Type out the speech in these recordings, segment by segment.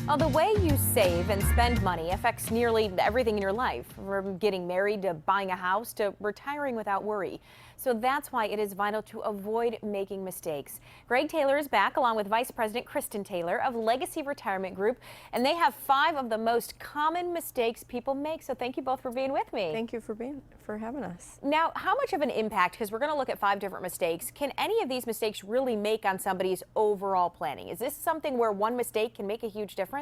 Well, the way you save and spend money affects nearly everything in your life, from getting married to buying a house to retiring without worry. So that's why it is vital to avoid making mistakes. Greg Taylor is back along with Vice President Kristen Taylor of Legacy Retirement Group, and they have 5 of the most common mistakes people make. So thank you both for being with me. Thank you for having us. Now, how much of an impact, because we're going to look at 5 different mistakes, can any of these mistakes really make on somebody's overall planning? Is this something where one mistake can make a huge difference?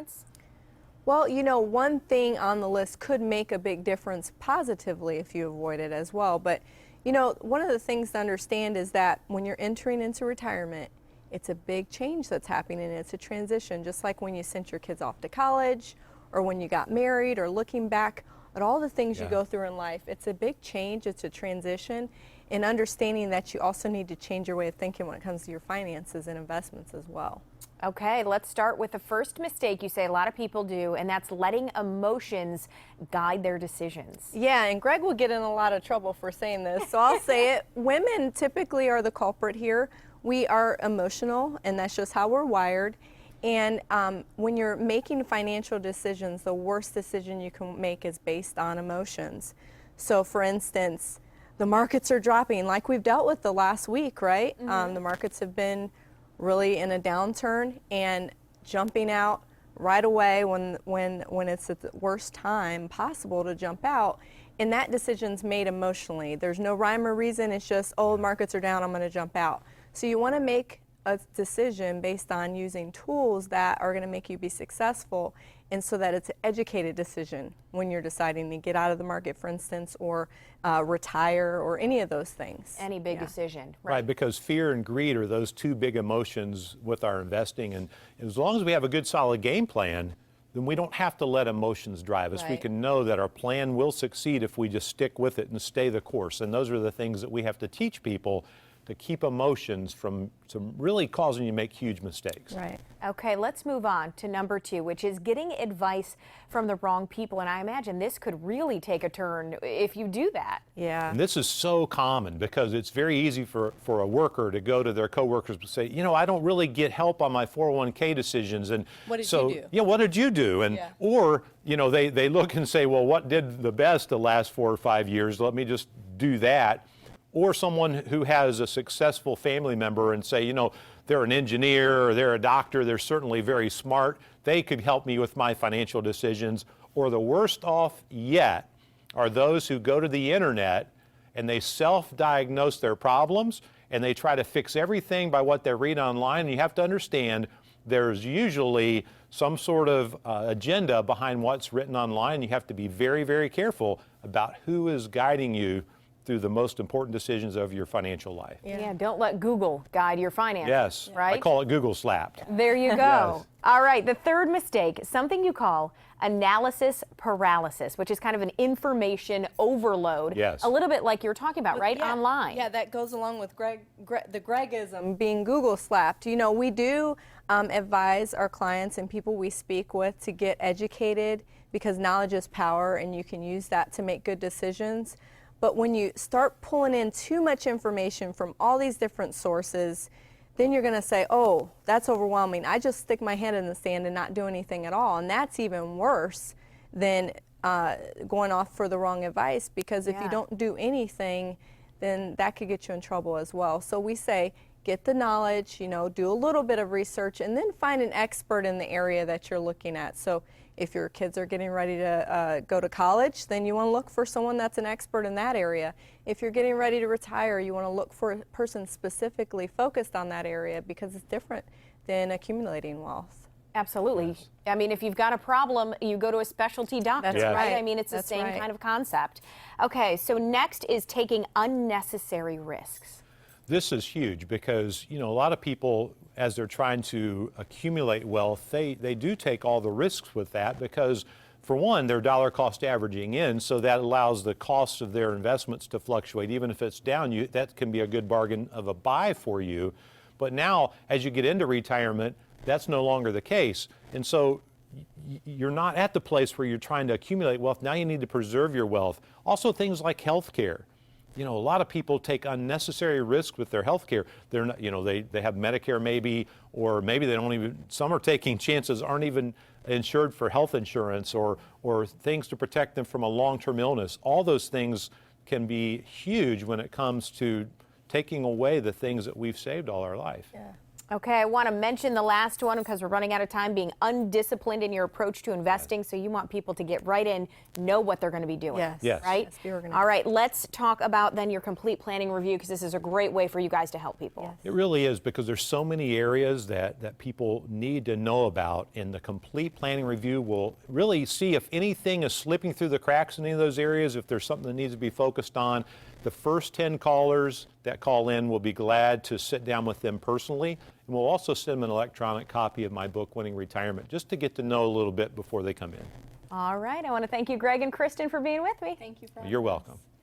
Well, you know, one thing on the list could make a big difference positively if you avoid it as well. But, you know, one of the things to understand is that when you're entering into retirement, it's a big change that's happening. It's a transition, just like when you sent your kids off to college or when you got married, or looking back at all the things you go through in life. It's a big change. It's a transition, and understanding that you also need to change your way of thinking when it comes to your finances and investments as well. Okay, let's start with the first mistake you say a lot of people do, and that's letting emotions guide their decisions. Yeah, and Greg will get in a lot of trouble for saying this, so I'll say it. Women typically are the culprit here. We are emotional, and that's just how we're wired. And when you're making financial decisions, the worst decision you can make is based on emotions. So for instance, the markets are dropping like we've dealt with the last week, right? The markets have been really in a downturn, and jumping out right away when it's at the worst time possible to jump out, and that decision's made emotionally. There's no rhyme or reason. It's just, oh, the markets are down, I'm going to jump out. So you want to make a decision based on using tools that are going to make you be successful, and so that it's an educated decision when you're deciding to get out of the market, for instance, or retire, or any of those things. Any big decision. Right, because fear and greed are those 2 big emotions with our investing, and as long as we have a good solid game plan, then we don't have to let emotions drive us. We can know that our plan will succeed if we just stick with it and stay the course, and those are the things that we have to teach people, to keep emotions from really causing you to make huge mistakes. Right. Okay, let's move on to number 2, which is getting advice from the wrong people. And I imagine this could really take a turn if you do that. Yeah. And this is so common because it's very easy for a worker to go to their coworkers and say, you know, I don't really get help on my 401k decisions. And what did you do? Yeah, what did you do? And or, you know, they look and say, well, what did the best the last 4 or 5 years? Let me just do that. Or someone who has a successful family member and say, you know, they're an engineer or they're a doctor, they're certainly very smart, they could help me with my financial decisions. Or the worst off yet are those who go to the internet and they self-diagnose their problems and they try to fix everything by what they read online. And you have to understand there's usually some sort of agenda behind what's written online. You have to be very, very careful about who is guiding you through the most important decisions of your financial life. Yeah, don't let Google guide your finances. Yes, right? I call it Google slapped. There you go. Yes. All right, the third mistake, something you call analysis paralysis, which is kind of an information overload. Yes. A little bit like you were talking about, right? Yeah, Online. Yeah, that goes along with the Gregism being Google slapped. You know, we do advise our clients and people we speak with to get educated, because knowledge is power and you can use that to make good decisions. But when you start pulling in too much information from all these different sources, then you're going to say, oh, that's overwhelming. I just stick my head in the sand and not do anything at all. And that's even worse than going off for the wrong advice, because if you don't do anything, then that could get you in trouble as well. So we say, get the knowledge, you know, do a little bit of research, and then find an expert in the area that you're looking at. So if your kids are getting ready to go to college, then you want to look for someone that's an expert in that area. If you're getting ready to retire, you want to look for a person specifically focused on that area, because it's different than accumulating wealth. Absolutely. Yes. I mean, if you've got a problem, you go to a specialty doctor, That's right? right. I mean, it's the That's same right. kind of concept. Okay, so next is taking unnecessary risks. This is huge because, you know, a lot of people, as they're trying to accumulate wealth, they do take all the risks with that because, for one, they're dollar cost averaging in, so that allows the cost of their investments to fluctuate. Even if it's down, that can be a good bargain of a buy for you. But now, as you get into retirement, that's no longer the case. And so you're not at the place where you're trying to accumulate wealth. Now you need to preserve your wealth. Also, things like health care. a lot of people take unnecessary risk with their health care. They're not, they have Medicare maybe, or maybe they don't even, some are taking chances, aren't even insured for health insurance or things to protect them from a long-term illness. All those things can be huge when it comes to taking away the things that we've saved all our life. Yeah. Okay, I want to mention the last one because we're running out of time, being undisciplined in your approach to investing. So you want people to get right in, know what they're going to be doing. Yes. Yes. Right? Yes, be organized. All right, let's talk about then your complete planning review, because this is a great way for you guys to help people. Yes. It really is, because there's so many areas that people need to know about, and the complete planning review will really see if anything is slipping through the cracks in any of those areas, if there's something that needs to be focused on. The first 10 callers that call in will be glad to sit down with them personally, and we'll also send them an electronic copy of my book, Winning Retirement, just to get to know a little bit before they come in. All right, I want to thank you, Greg and Kristen, for being with me. Thank you for You're welcome.